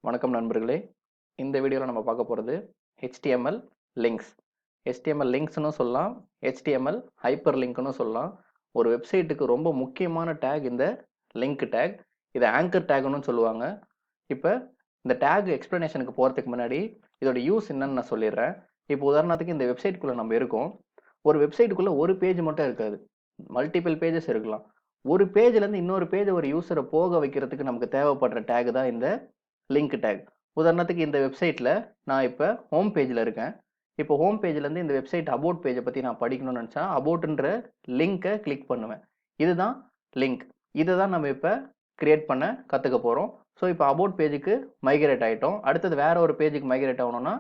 வணக்கம் நண்பர்களே. இந்த வீடியோல நம்ம பார்க்க போறது HTML லிங்க்ஸ். HTML லிங்க்ஸ்னு சொல்லலாம். HTML ஹைப்பர் லிங்க்னு சொல்லலாம். ஒரு வெப்சைட்டுக்கு ரொம்ப முக்கியமான டேக் இந்த லிங்க் டேக். இதை ஆங்கர் டேக்னு சொல்லுவாங்க. இப்போ இந்த டேக் எக்ஸ்பிளனேஷனுக்கு போறதுக்கு முன்னாடி இதோட யூஸ் என்னன்னு நான் சொல்லிடுறேன். இப்போ உதாரணத்துக்கு இந்த வெப்சைட்டுக்குள்ள நம்ம இருக்கோம். ஒரு வெப்சைட்டுக்குள்ள ஒரு பேஜ் மட்டும் இருக்காது. மல்டிபிள் பேஜஸ் இருக்கலாம். ஒரு பேஜ்ல இருந்து இன்னொரு பேஜ் ஒரு யூசரை போக வைக்கிறதுக்கு நமக்கு தேவைப்படுற டேக் தான் இந்த லிங்க் டேக். உதாரணத்துக்கு இந்த வெப்சைட்ல நான் இப்போ ஹோம் பேஜில் இருக்கேன். இப்போ ஹோம் பேஜ்லேருந்து இந்த வெப்சைட் அபவுட் பேஜை பற்றி நான் படிக்கணும்னு நினச்சா அபவுட்ன்ற லிங்கை கிளிக் பண்ணுவேன். இதுதான் லிங்க். இதை தான் நம்ம இப்போ கிரியேட் பண்ண கற்றுக்க போகிறோம். ஸோ இப்போ அபவுட் பேஜுக்கு மைக்ரேட் ஆகிட்டோம். அடுத்தது வேற ஒரு பேஜுக்கு மைக்ரேட் ஆகணும்னா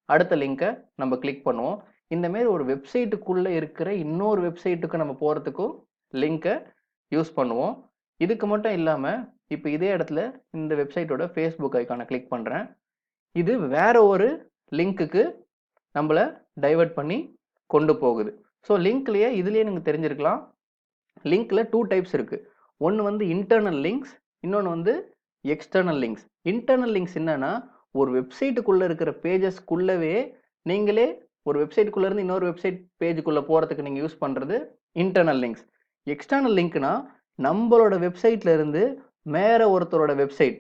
அடுத்த லிங்கை நம்ம கிளிக் பண்ணுவோம். இந்த மாதிரி ஒரு வெப்சைட்டுக்குள்ளே இருக்கிற இன்னொரு வெப்சைட்டுக்கு நம்ம போகிறதுக்கும் லிங்கை யூஸ் பண்ணுவோம். இதுக்கு மட்டும் இல்லாமல் இப்போ இதே இடத்துல இந்த வெப்சைட்டோட ஃபேஸ்புக் ஐக்கானை கிளிக் பண்ணுறேன். இது வேற ஒரு லிங்க்குக்கு நம்மளை டைவர்ட் பண்ணி கொண்டு போகுது. ஸோ லிங்க்லேயே இதுலேயே நீங்கள் தெரிஞ்சிருக்கலாம், லிங்க்ல 2 டைப்ஸ் இருக்கு. ஒன்று வந்து இன்டர்னல் லிங்க்ஸ், இன்னொன்று வந்து எக்ஸ்டர்னல் லிங்க்ஸ். இன்டர்னல் லிங்க்ஸ் என்னன்னா ஒரு வெப்சைட்டுக்குள்ளே இருக்கிற பேஜஸ்க்குள்ளவே நீங்களே ஒரு வெப்சைட்டுக்குள்ளே இருந்து இன்னொரு வெப்சைட் பேஜுக்குள்ளே போகிறதுக்கு நீங்கள் யூஸ் பண்ணுறது இன்டர்னல் லிங்க்ஸ். எக்ஸ்டர்னல் லிங்க்னா நம்மளோட வெப்சைட்ல இருந்து வேற ஒருத்தரோட வெப்சைட்.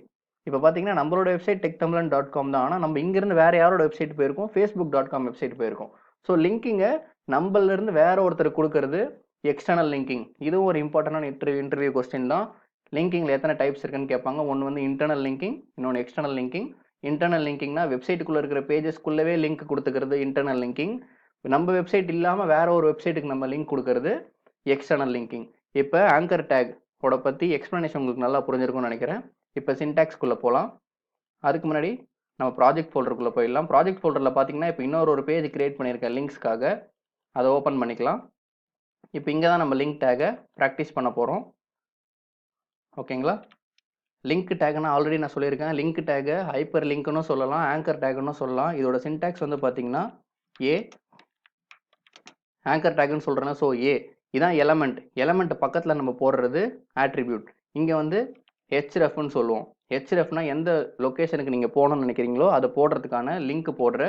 இப்போ பார்த்தீங்கன்னா நம்மளோட வெப்சைட் techtamlan.com தான். ஆனால் நம்ம இங்கிருந்து வேற யாரோட வெப்சைட் போயிருக்கோம், facebook.com வெப்சைட் போயிருக்கோம். ஸோ லிங்கிங்கை நம்மள இருந்து வேற ஒருத்தர் கொடுக்கறது எக்ஸ்டர்னல் லிங்கிங். இதுவும் ஒரு இம்பார்ட்டன்டான இன்டர்வியூ கொஸ்டின் தான். லிங்கிங்ல எத்தனை டைப்ஸ் இருக்குன்னு கேட்பாங்க. ஒன்று வந்து இன்டர்னல் லிங்கிங், இன்னொன்று எக்ஸ்டர்னல் லிங்கிங். இன்டர்னல் லிங்கிங்னா வெப்சைட்டுக்குள்ள இருக்கிற பேஜஸ்க்குள்ளவே லிங்க் கொடுத்துக்கிறது இன்டர்னல் லிங்கிங். நம்ம வெப்சைட் இல்லாமல் வேற ஒரு வெப்சைட்டுக்கு நம்ம லிங்க் கொடுக்கறது எக்ஸ்டர்னல் லிங்கிங். இப்போ ஆங்கர் டேக் ஓட பற்றி எக்ஸ்பிளனேஷன் உங்களுக்கு நல்லா புரிஞ்சிருக்கும்னு நினைக்கிறேன். இப்போ சின்டாக்ஸ்குள்ளே போகலாம். அதுக்கு முன்னாடி நம்ம ப்ராஜெக்ட் ஃபோல்டருக்குள்ளே போயிடலாம். ப்ராஜெக்ட் ஃபோல்டரில் பார்த்தீங்கன்னா இப்போ இன்னொரு பேஜ் கிரியேட் பண்ணியிருக்கேன் லிங்க்ஸ்க்காக. அதை ஓப்பன் பண்ணிக்கலாம். இப்போ இங்கே தான் நம்ம லிங்க் டேகை ப்ராக்டிஸ் பண்ண போகிறோம். ஓகேங்களா? லிங்க் டேக்னா ஆல்ரெடி நான் சொல்லியிருக்கேன். லிங்க் டேகை ஹைப்பர் லிங்க்னு சொல்லலாம், ஆங்கர் டேக்னு சொல்லலாம். இதோட சின்டாக்ஸ் வந்து பார்த்தீங்கன்னா ஏ ஆங்கர் டேக்னு சொல்கிறேன்னா ஸோ ஏ இதான் எலமெண்ட் பக்கத்தில் நம்ம போடுறது ஆட்ரிபியூட். இங்கே வந்து ஹெச்ரெஃப்னு சொல்லுவோம். ஹெச்ரெஃப்னா எந்த லொக்கேஷனுக்கு நீங்கள் போகணும்னு நினைக்கிறீங்களோ அதை போடுறதுக்கான லிங்க் போடுற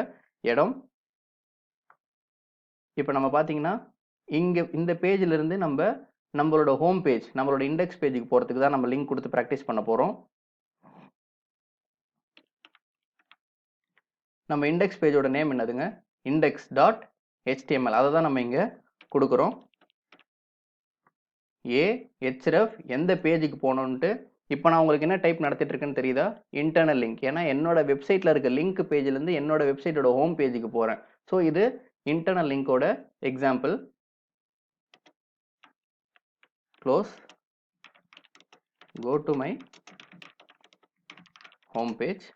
இடம். இப்போ நம்ம பார்த்தீங்கன்னா இங்கே இந்த பேஜில் இருந்து நம்மளோட ஹோம் பேஜ், நம்மளோட இண்டெக்ஸ் பேஜுக்கு போகிறதுக்கு தான் நம்ம லிங்க் கொடுத்து ப்ராக்டிஸ் பண்ண போகிறோம். நம்ம இண்டெக்ஸ் பேஜோட நேம் என்னதுங்க? index.html. அதை தான் நம்ம இங்கே கொடுக்குறோம். ஹெச்ரெஃப் எந்த பேஜுக்கு போகணுன்ட்டு. இப்போ நான் உங்களுக்கு என்ன டைப் நடத்திட்டு இருக்கேன்னு தெரியுதா? Internal link. ஏன்னா என்னோட வெப்சைட்டில் இருக்க லிங்க் பேஜ்லேருந்து என்னோட வெப்சைட்டோட ஹோம் பேஜுக்கு போகிறேன். ஸோ இது இன்டர்னல் லிங்கோட example. Close, go to my home page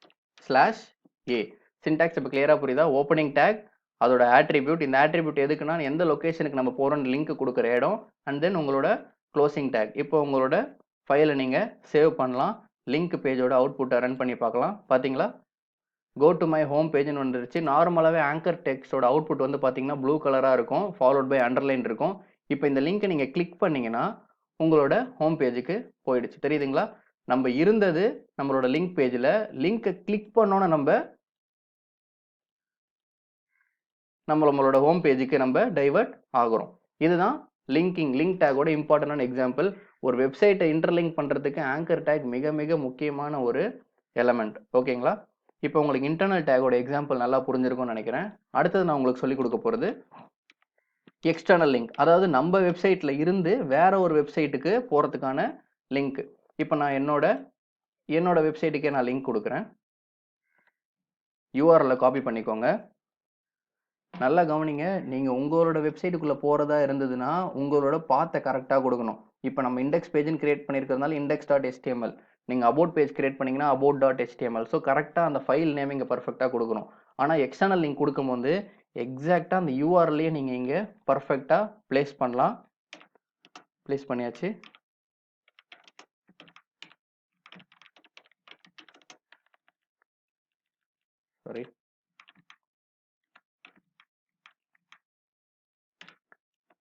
slash A. Syntax இப்போ கிளியராக புரியுதா? ஓப்பனிங் டேக், அதோட ஆட்ரிபியூட். இந்த ஆட்ரிபியூட் எதுக்குன்னா எந்த லொக்கேஷனுக்கு நம்ம போகிறோன்னு லிங்க் கொடுக்குற இடம். அண்ட் தென் உங்களோட க்ளோசிங் டேக். இப்போ உங்களோட ஃபைலை நீங்கள் சேவ் பண்ணலாம். லிங்க் பேஜோட அவுட்புட்டை ரன் பண்ணி பார்க்கலாம். பார்த்தீங்களா? கோ டு மை ஹோம் பேஜ்னு வந்துருச்சு. நார்மலாகவே ஆங்கர் டெக்ஸ்டோட அவுட்புட் வந்து பார்த்தீங்கன்னா ப்ளூ கலராக இருக்கும், ஃபாலோட் பை அண்டர்லைன் இருக்கும். இப்போ இந்த லிங்கை நீங்கள் கிளிக் பண்ணீங்கன்னா உங்களோட ஹோம் பேஜுக்கு போயிடுச்சு. தெரியுதுங்களா? நம்ம இருந்தது நம்மளோட லிங்க் பேஜில். லிங்கை கிளிக் பண்ணோன்னு நம்மளோட ஹோம் பேஜுக்கு நம்ம டைவர்ட் ஆகிறோம். இதுதான் லிங்கிங், லிங்க் டேக்கோட இம்பார்ட்டன்டான எக்ஸாம்பிள். ஒரு வெப்சைட்டை இன்டர்லிங்க் பண்ணுறதுக்கு ஆங்கர் டேக் மிக மிக முக்கியமான ஒரு எலமெண்ட். ஓகேங்களா? இப்போ உங்களுக்கு இன்டர்னல் டேக்கோட எக்ஸாம்பிள் நல்லா புரிஞ்சிருக்கும்னு நினைக்கிறேன். அடுத்தது நான் உங்களுக்கு சொல்லிக் கொடுக்க போகிறது எக்ஸ்டர்னல் லிங்க். அதாவது நம்ம வெப்சைட்டில் இருந்து வேற ஒரு வெப்சைட்டுக்கு போகிறதுக்கான லிங்க். இப்போ நான் என்னோட வெப்சைட்டுக்கே நான் லிங்க் கொடுக்குறேன். யூஆர்எல்லை காப்பி பண்ணிக்கோங்க. நல்லா கவனிங்க. நீங்கள் உங்களோட வெப்சைட்டுக்குள்ளே போகிறதா இருந்ததுன்னா உங்களோட பாத்தை கரெக்டாக கொடுக்கணும். இப்போ நம்ம இண்டெக்ஸ் பேஜ்னு கிரியேட் பண்ணியிருக்கிறதுனால index.html. நீங்கள் அபவுட் பேஜ் கிரியேட் பண்ணிங்கன்னா about.html. ஸோ கரெக்டாக அந்த ஃபைல் நேம் இங்கே பர்ஃபெக்டாக கொடுக்கணும். ஆனால் எக்ஸ்டர்னல் லிங்க் கொடுக்கும்போது எக்ஸாக்டாக அந்த யூஆர்எல்லையே நீங்கள் இங்கே பர்ஃபெக்டாக ப்ளேஸ் பண்ணலாம். ப்ளேஸ் பண்ணியாச்சு. Sorry,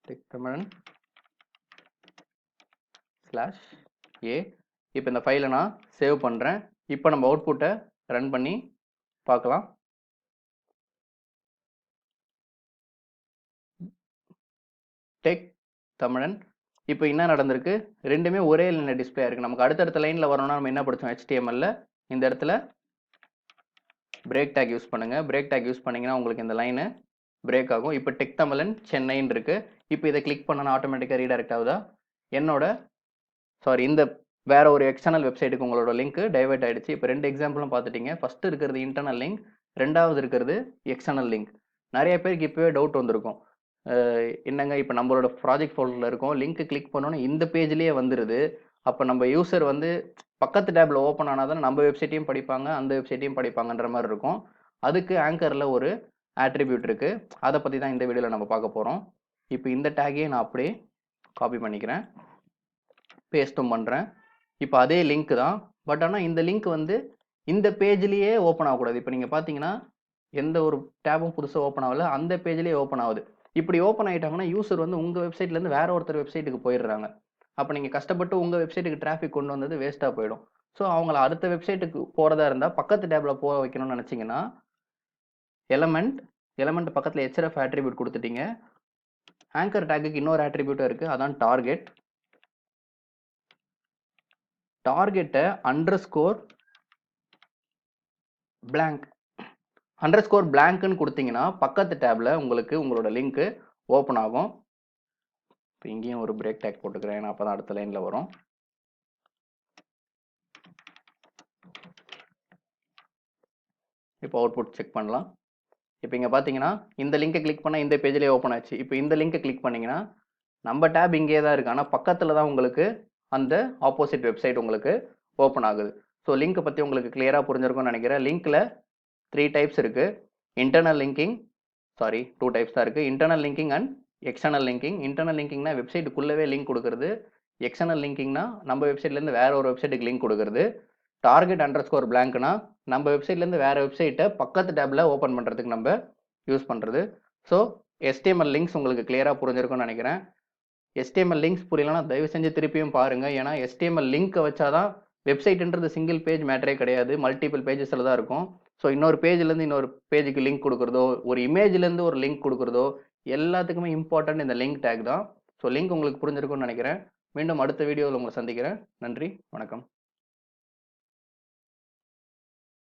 techtamlan/a. இப்போ இந்த ஃபைலை நான் சேவ் பண்ணுறேன். இப்போ நம்ம அவுட்புட்டை ரன் பண்ணி பார்க்கலாம். டெக் தமிழன். இப்போ என்ன நடந்திருக்கு, ரெண்டுமே ஒரே லைனில் டிஸ்பிளே ஆயிருக்கு. நமக்கு அடுத்தடுத்த லைனில் வரணும்னா நம்ம என்ன படித்தோம் HTML-ல, இந்த இடத்துல பிரேக் டேக் யூஸ் பண்ணுங்க. பிரேக் டேக் யூஸ் பண்ணீங்கன்னா உங்களுக்கு இந்த லைனு பிரேக் ஆகும். இப்போ டெக் தமிழன் சென்னைன்னு இருக்கு. இப்போ இதை கிளிக் பண்ணனா ஆட்டோமேட்டிக்காக ரீடைரக்ட் ஆகுதா? என்னோட இந்த வேற ஒரு எக்ஸ்டர்னல் வெப்சைட்டுக்கு உங்களோட லிங்க் டைவர்ட் ஆயிடுச்சு. இப்போ 2 எக்ஸாம்பிளும் பார்த்துட்டீங்க. ஃபர்ஸ்ட் இருக்கிறது இன்டர்னல் லிங்க், ரெண்டாவது இருக்கிறது எக்ஸ்டர்னல் லிங்க். நிறைய பேருக்கு இப்போவே டவுட் வந்திருக்கும். என்னங்க இப்போ நம்மளோட ப்ராஜெக்ட் ஃபோல்டரில் இருக்கும், லிங்க் கிளிக் பண்ணோன்னே இந்த பேஜ்லேயே வந்துடுது. அப்போ நம்ம யூசர் வந்து பக்கத்து டேப்ல ஓப்பன் ஆனால் தான் நம்ம வெப்சைட்டையும் படிப்பாங்க, அந்த வெப்சைட்டையும் படிப்பாங்கன்ற மாதிரி இருக்கும். அதுக்கு ஆங்கரில் ஒரு ஆட்ரிபியூட் இருக்கு. அதை பற்றி தான் இந்த வீடியோவில் நம்ம பார்க்க போகிறோம். இப்போ இந்த டேகையே நான் அப்படியே காப்பி பண்ணிக்கிறேன், பேஸ்ட்டும் பண்ணுறேன். இப்போ அதே லிங்க் தான், பட் ஆனால் இந்த லிங்க் வந்து இந்த பேஜ்லேயே ஓப்பன் ஆகக்கூடாது. இப்போ நீங்கள் பார்த்தீங்கன்னா எந்த ஒரு டேபும் புதுசாக ஓப்பன் ஆகல, அந்த பேஜ்லேயே ஓப்பன் ஆகுது. இப்படி ஓப்பன் ஆகிட்டாங்கன்னா யூசர் வந்து உங்கள் வெப்சைட்லேருந்து வேற ஒருத்தர் வெப்சைட்டுக்கு போயிடுறாங்க. அப்போ நீங்கள் கஷ்டப்பட்டு உங்கள் வெப்சைட்டுக்கு டிராஃபிக் கொண்டு வந்தது வேஸ்ட்டாக போயிடும். ஸோ அவங்கள அடுத்த வெப்சைட்டுக்கு போகிறதா இருந்தால் பக்கத்து டேபில் போக வைக்கணும்னு நினச்சிங்கன்னா எலமெண்ட் பக்கத்தில் ஹெச்ஆர்எஃப் ஆட்ரிபியூட் கொடுத்துட்டீங்க. ஆங்கர் டேக்குக்கு இன்னொரு ஆட்ரிபியூட்டும் இருக்குது, அதான் டார்கெட். டார்கெட்டை அண்டர்ஸ்கோர் பிளாங்க்னு கொடுத்தீங்கன்னா பக்கத்து டேப்ல உங்களுக்கு உங்களோட லிங்க் ஓப்பன் ஆகும். இப்போ இங்கேயும் ஒரு பிரேக் டேக் போட்டுக்கிறேன், ஏன்னா அப்பதான் அடுத்த லைன்ல வரும். இப்போ அவுட்புட் செக் பண்ணலாம். இப்போ இங்க பாத்தீங்கன்னா இந்த லிங்கை கிளிக் பண்ணா இந்த பேஜ்லயே ஓப்பன் ஆச்சு. இப்போ இந்த லிங்கை கிளிக் பண்ணீங்கன்னா நம்ம டேப் இங்கே தான் இருக்கு, ஆனால் பக்கத்தில் தான் உங்களுக்கு அந்த ஆப்போசிட் வெப்சைட் உங்களுக்கு ஓப்பன் ஆகுது. ஸோ லிங்க் பற்றி உங்களுக்கு கிளியராக புரிஞ்சிருக்கும்னு நினைக்கிறேன். லிங்க்ல 3 டைப்ஸ் இருக்கு. இன்டர்னல் லிங்கிங், 2 டைப்ஸ் தான் இருக்கு. Internal linking and external linking. Internal லிங்கிங்னா வெப்சைட்டுக்குள்ளவே லிங்க் கொடுக்குறது. எக்ஸ்டர்னல் லிங்கிங்னா நம்ம வெப்சைட்லேருந்து வேற ஒரு வெப்சைட்டுக்கு லிங்க் கொடுக்குறது. டார்கெட் அண்டர்ஸ்கோர் பிளாங்க்னா நம்ம வெப்சைட்லேருந்து வேற வெப்சைட்டை பக்கத்து டேப்ல ஓப்பன் பண்ணுறதுக்கு நம்ம யூஸ் பண்ணுறது. ஸோ HTML லிங்க்ஸ் உங்களுக்கு கிளியராக புரிஞ்சிருக்கும்னு நினைக்கிறேன். HTML லிங்க்ஸ் புரியலன்னா தயவு செஞ்சு திருப்பியும் பாருங்க. ஏன்னா HTML லிங்க் வச்சாதான் வெப்சைட்ன்றது சிங்கிள் பேஜ் மேட்டரே கிடையாது, மல்டிபிள் பேஜஸ்ல தான் இருக்கும். ஸோ இன்னொரு பேஜ்லேருந்து இன்னொரு பேஜுக்கு லிங்க் கொடுக்குறதோ, ஒரு இமேஜ்லேருந்து ஒரு லிங்க் கொடுக்குறதோ எல்லாத்துக்குமே இம்பார்ட்டன்ட் இந்த லிங்க் டேக் தான். ஸோ லிங்க் உங்களுக்கு புரிஞ்சிருக்கும்னு நினைக்கிறேன். மீண்டும் அடுத்த வீடியோவில் உங்களை சந்திக்கிறேன். நன்றி, வணக்கம்.